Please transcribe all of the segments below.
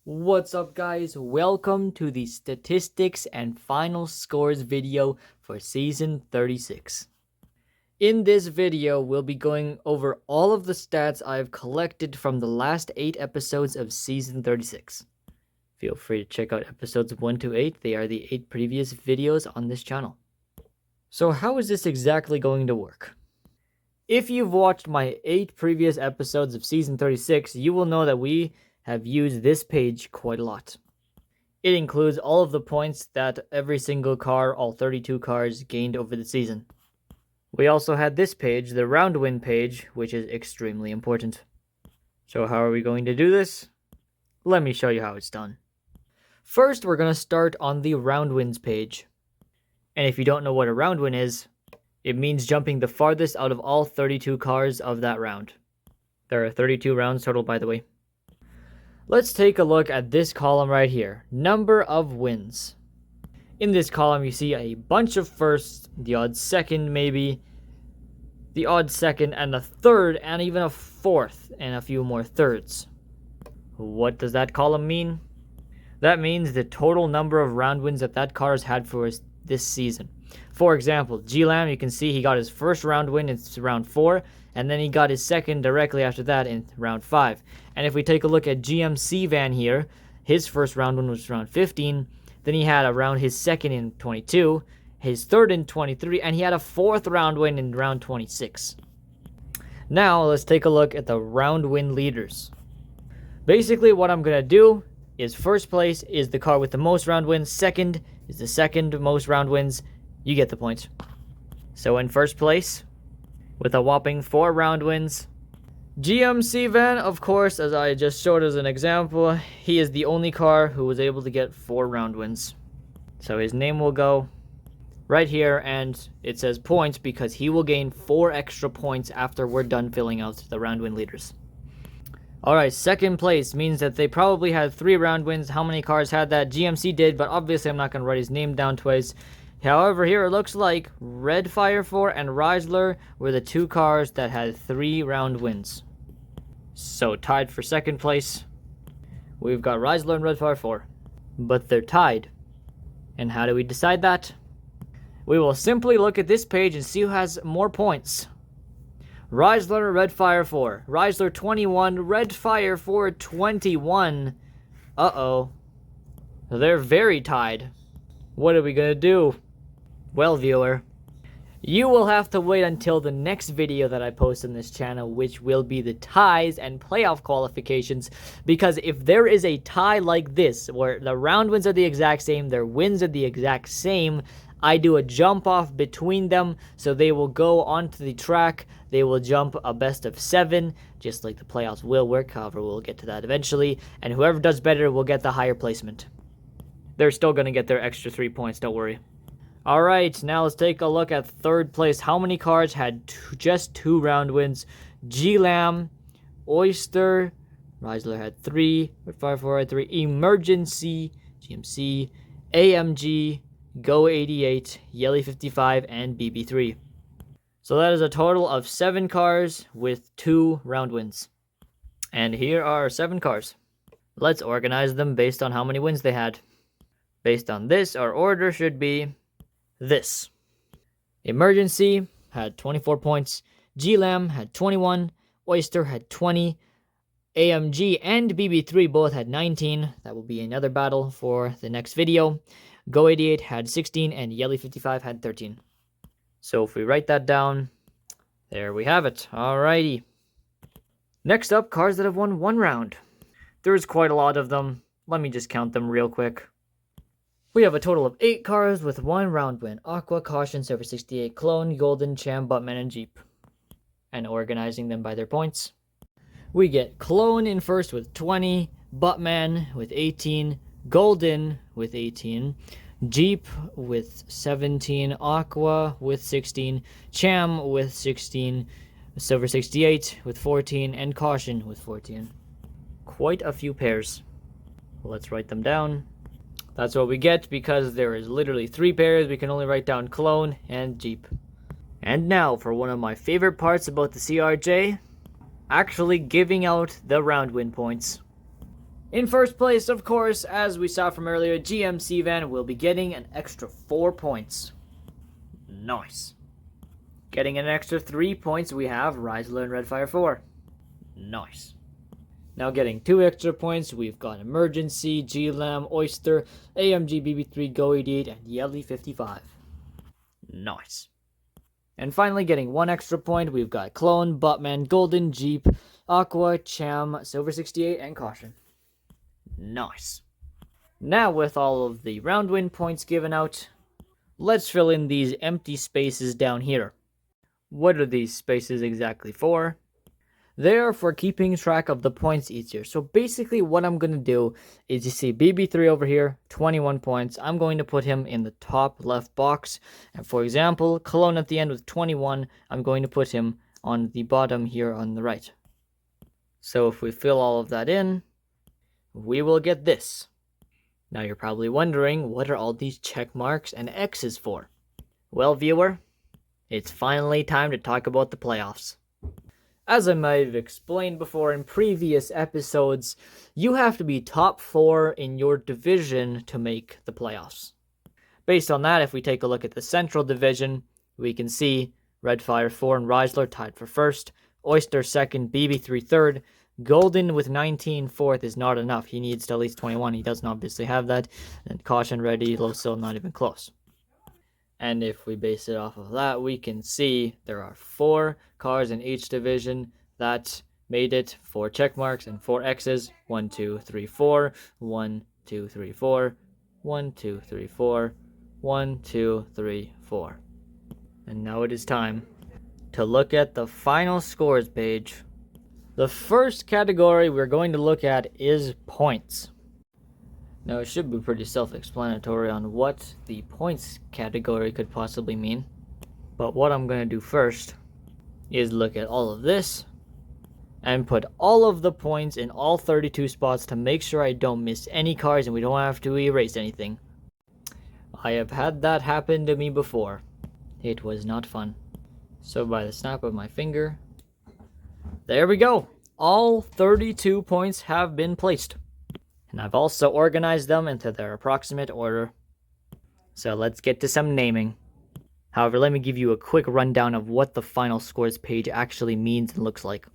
What's up, guys? Welcome to the statistics and final scores video for season 36. In this video, we'll be going over all of the stats I've collected from the last 8 episodes of season 36. Feel free to check out episodes 1 to 8. They are the 8 previous videos on this channel. So how is this exactly going to work? If you've watched my 8 previous episodes of season 36, you will know that we have used this page quite a lot. It includes all of the points that every single car, all 32 cars, gained over the season. We also had this page, the round win page, which is extremely important. So how are we going to do this? Let me show you how it's done. First, we're going to start on the round wins page. And if you don't know what a round win is, it means jumping the farthest out of all 32 cars of that round. There are 32 rounds total, by the way. Let's take a look at this column right here, number of wins. In this column, you see a bunch of firsts, the odd second maybe, the odd second and a third, and even a fourth, and a few more thirds. What does that column mean? That means the total number of round wins that car has had for this season. For example, G-Lam, you can see he got his first round win in round 4, and then he got his second directly after that in round 5. And if we take a look at GMC Van here, his first round win was round 15, then he had his second in 22, his third in 23, and he had a fourth round win in round 26. Now, let's take a look at the round win leaders. Basically, what I'm going to do is first place is the car with the most round wins, second is the second most round wins. You get the point. So in first place, with a whopping 4 round wins, GMC Van, of course, as I just showed as an example, he is the only car who was able to get 4 round wins. So his name will go right here, and it says points because he will gain 4 extra points after we're done filling out the round win leaders. Alright, second place means that they probably had 3 round wins. How many cars had that? GMC did, but obviously I'm not going to write his name down twice. However, here it looks like Red Fire 4 and Chrysler were the 2 cars that had 3 round wins. So tied for second place, we've got Chrysler and Red Fire 4. But they're tied. And how do we decide that? We will simply look at this page and see who has more points. Chrysler or Red Fire 4. Chrysler 21, Red Fire 4 21. Uh-oh. They're very tied. What are we gonna do? Well, viewer, you will have to wait until the next video that I post on this channel, which will be the ties and playoff qualifications, because if there is a tie like this, where the round wins are the exact same, their wins are the exact same, I do a jump off between them, so they will go onto the track, they will jump a best of 7, just like the playoffs will work, however we'll get to that eventually, and whoever does better will get the higher placement. They're still going to get their extra 3 points, don't worry. Alright, now let's take a look at third place. How many cars had just 2 round wins? G-Lam, Oyster, Chrysler had 3, Red Fire 4 had 3, Emergency, GMC, AMG, Go 88, Yelly 55, and BB3. So that is a total of 7 cars with 2 round wins. And here are 7 cars. Let's organize them based on how many wins they had. Based on this, our order should be this. Emergency had 24 points, G-Lam had 21, Oyster had 20, AMG and BB3 both had 19. That will be another battle for the next video. Go 88 had 16, and Yelly 55 had 13. So if we write that down, there we have it. Alrighty. Next up, cars that have won 1 round. There's quite a lot of them. Let me just count them real quick. We have a total of 8 cars with 1 round win. Aqua, Caution, Silver 68, Clone, Golden, Cham, Buttman, and Jeep. And organizing them by their points. We get Clone in first with 20, Buttman with 18, Golden with 18, Jeep with 17, Aqua with 16, Cham with 16, Silver 68 with 14, and Caution with 14. Quite a few pairs. Let's write them down. That's what we get because there is literally 3 pairs. We can only write down Clone and Jeep. And now for one of my favorite parts about the CRJ, actually giving out the round win points. In first place, of course, as we saw from earlier, GMC Van will be getting an extra 4 points. Nice. Getting an extra 3 points, we have Riesler and Redfire 4. Nice. Now getting 2 extra points, we've got Emergency, GLAM, Oyster, AMG BB3 Go 88, and Yelly 55. Nice. And finally getting 1 extra point, we've got Clone, Buttman, Golden, Jeep, Aqua, Cham, Silver 68, and Caution. Nice. Now with all of the round win points given out, let's fill in these empty spaces down here. What are these spaces exactly for? They are for keeping track of the points easier. So basically what I'm going to do is, you see BB3 over here, 21 points. I'm going to put him in the top left box. And for example, Cologne at the end with 21, I'm going to put him on the bottom here on the right. So if we fill all of that in, we will get this. Now you're probably wondering, what are all these check marks and X's for? Well, viewer, it's finally time to talk about the playoffs. As I might have explained before in previous episodes, you have to be top 4 in your division to make the playoffs. Based on that, if we take a look at the Central Division, we can see Redfire 4 and Riesler tied for first, Oyster second, BB3 third, Golden with 19 fourth is not enough. He needs to at least 21. He doesn't obviously have that. And Caution, Ready, Low Still, not even close. And if we base it off of that, we can see there are 4 cars in each division that made it, 4 check marks and 4 X's. 1, 2, 3, 4. 1, 2, 3, 4. 1, 2, 3, 4. 1, 2, 3, 4. And now it is time to look at the final scores page. The first category we're going to look at is points. Now, it should be pretty self-explanatory on what the points category could possibly mean. But what I'm going to do first is look at all of this and put all of the points in all 32 spots to make sure I don't miss any cars and we don't have to erase anything. I have had that happen to me before. It was not fun. So by the snap of my finger, there we go. All 32 points have been placed. And I've also organized them into their approximate order. So let's get to some naming. However, let me give you a quick rundown of what the final scores page actually means and looks like.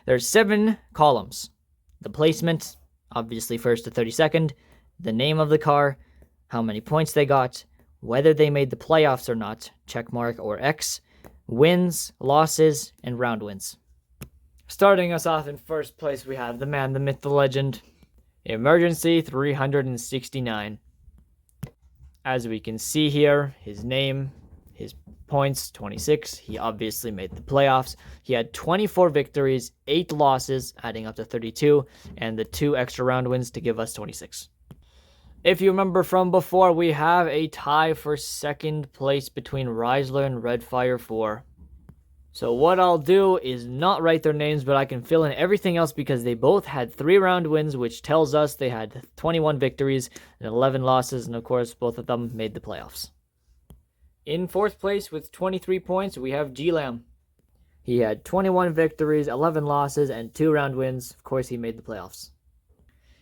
There's 7 columns. The placement, obviously first to 32nd, the name of the car, how many points they got, whether they made the playoffs or not, check mark or X, wins, losses, and round wins. Starting us off in first place, we have the man, the myth, the legend, Emergency 369. As we can see here, his name, his points, 26. He obviously made the playoffs. He had 24 victories, 8 losses, adding up to 32, and the 2 extra round wins to give us 26. If you remember from before, we have a tie for second place between Riesler and Redfire 4. So what I'll do is not write their names, but I can fill in everything else because they both had 3 round wins, which tells us they had 21 victories and 11 losses, and of course both of them made the playoffs. In fourth place with 23 points, we have GLAM. He had 21 victories, 11 losses, and 2 round wins. Of course, he made the playoffs.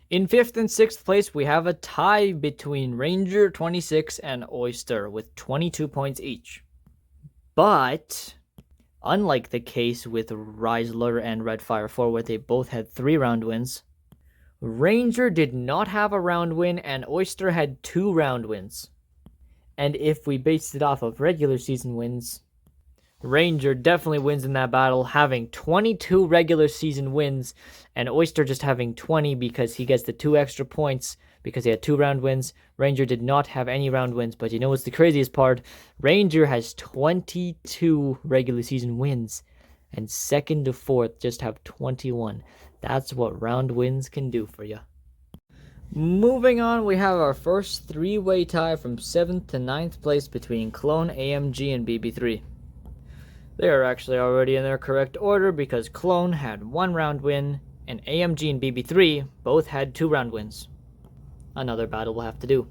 In 5th and 6th place, we have a tie between Ranger 26 and Oyster with 22 points each. But unlike the case with Riesler and Redfire 4, where they both had 3 round wins, Ranger did not have a round win and Oyster had 2 round wins. And if we based it off of regular season wins, Ranger definitely wins in that battle, having 22 regular season wins, and Oyster just having 20 because he gets the 2 extra points because he had 2 round wins. Ranger did not have any round wins, but you know what's the craziest part? Ranger has 22 regular season wins, and second to fourth just have 21. That's what round wins can do for you. Moving on, we have our first 3-way tie from 7th to 9th place between Clone, AMG, and BB3. They are actually already in their correct order because Clone had 1 round win, and AMG and BB3 both had 2 round wins. Another battle we'll have to do.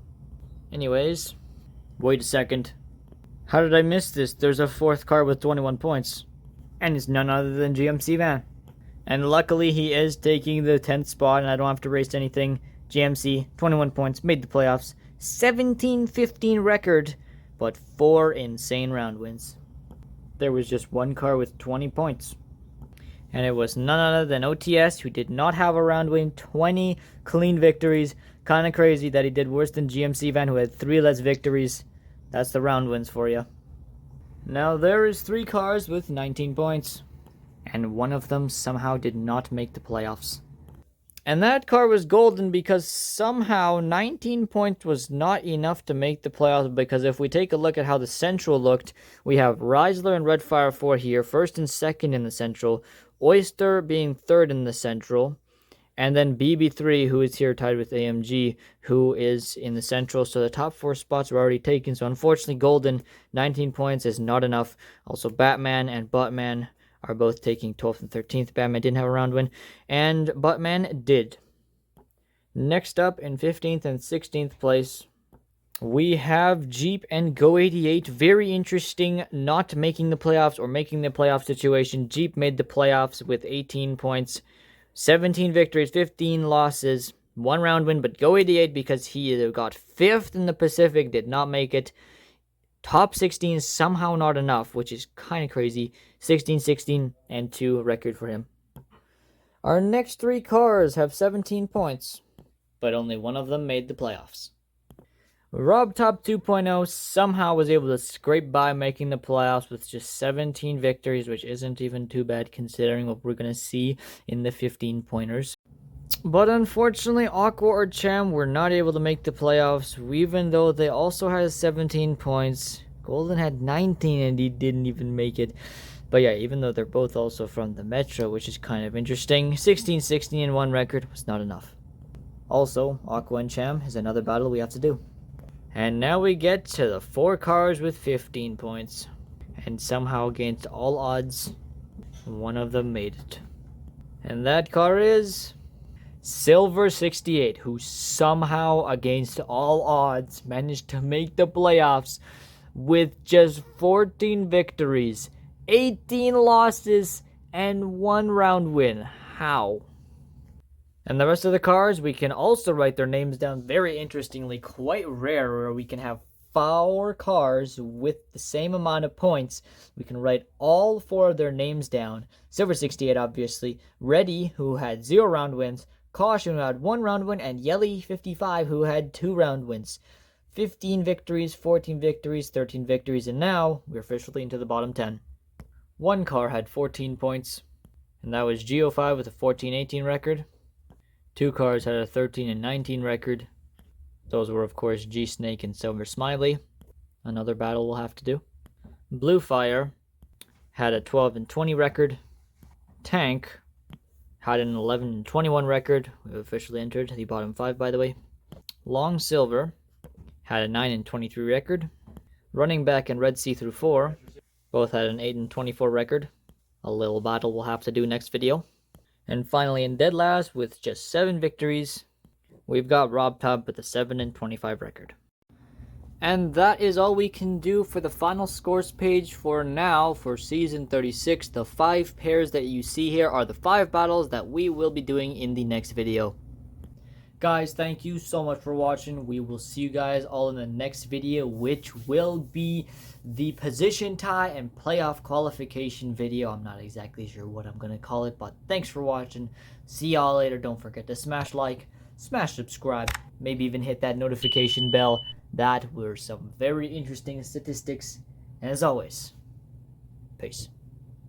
Anyways, wait a second. How did I miss this? There's a 4th car with 21 points. And it's none other than GMC Van. And luckily, he is taking the 10th spot, and I don't have to race anything. GMC, 21 points, made the playoffs. 17-15 record, but 4 insane round wins. There was just one car with 20 points. And it was none other than OTS, who did not have a round win. 20 clean victories. Kind of crazy that he did worse than GMC Van, who had 3 less victories. That's the round wins for you. Now there is 3 cars with 19 points. And one of them somehow did not make the playoffs. And that car was golden because somehow 19 points was not enough to make the playoffs, because if we take a look at how the Central looked, we have Reisler and Redfire 4 here, first and second in the Central, Oyster being third in the Central, and then BB3, who is here tied with AMG, who is in the Central. So the top 4 spots were already taken. So unfortunately, golden, 19 points is not enough. Also, Batman and Buttman are both taking 12th and 13th. Batman didn't have a round win, and Buttman did. Next up, in 15th and 16th place, we have Jeep and Go88. Very interesting, not making the playoffs or making the playoff situation. Jeep made the playoffs with 18 points, 17 victories, 15 losses, 1 round win, but Go88, because he got 5th in the Pacific, did not make it. Top 16 somehow not enough, which is kind of crazy. 16, 16, and 2 record for him. Our next 3 cars have 17 points, but only one of them made the playoffs. Rob Top 2.0 somehow was able to scrape by making the playoffs with just 17 victories, which isn't even too bad considering what we're going to see in the 15-pointers. But unfortunately, Aqua or Cham were not able to make the playoffs, even though they also had 17 points. Golden had 19 and he didn't even make it. But yeah, even though they're both also from the Metro, which is kind of interesting, 16, 16, and 1 record was not enough. Also, Aqua and Cham is another battle we have to do. And now we get to the 4 cars with 15 points. And somehow, against all odds, one of them made it. And that car is Silver 68, who somehow, against all odds, managed to make the playoffs with just 14 victories, 18 losses, and 1 round win. How? And the rest of the cars, we can also write their names down. Very interestingly, quite rare, where we can have 4 cars with the same amount of points. We can write all 4 of their names down. Silver 68, obviously. Reddy, who had 0 round wins. Caution, who had 1 round win. And Yelly 55, who had 2 round wins. 15 victories, 14 victories, 13 victories, and now we're officially into the bottom 10. 1 car had 14 points, and that was Geo5 with a 14-18 record. 2 cars had a 13 and 19 record. Those were, of course, G-Snake and Silver Smiley. Another battle we'll have to do. Blue Fire had a 12 and 20 record. Tank had an 11 and 21 record. We've officially entered the bottom 5, by the way. Long Silver had a 9 and 23 record. Running Back and Red Sea through 4 both had an 8 and 24 record. A little battle we'll have to do next video. And finally, in dead last, with just 7 victories, we've got Rob Top with a 7 and 25 record. And that is all we can do for the final scores page for now for Season 36. The 5 pairs that you see here are the 5 battles that we will be doing in the next video. Guys, thank you so much for watching. We will see you guys all in the next video, which will be the position tie and playoff qualification video. I'm not exactly sure what I'm going to call it, but thanks for watching. See y'all later. Don't forget to smash like, smash subscribe, maybe even hit that notification bell. That were some very interesting statistics. And as always, peace.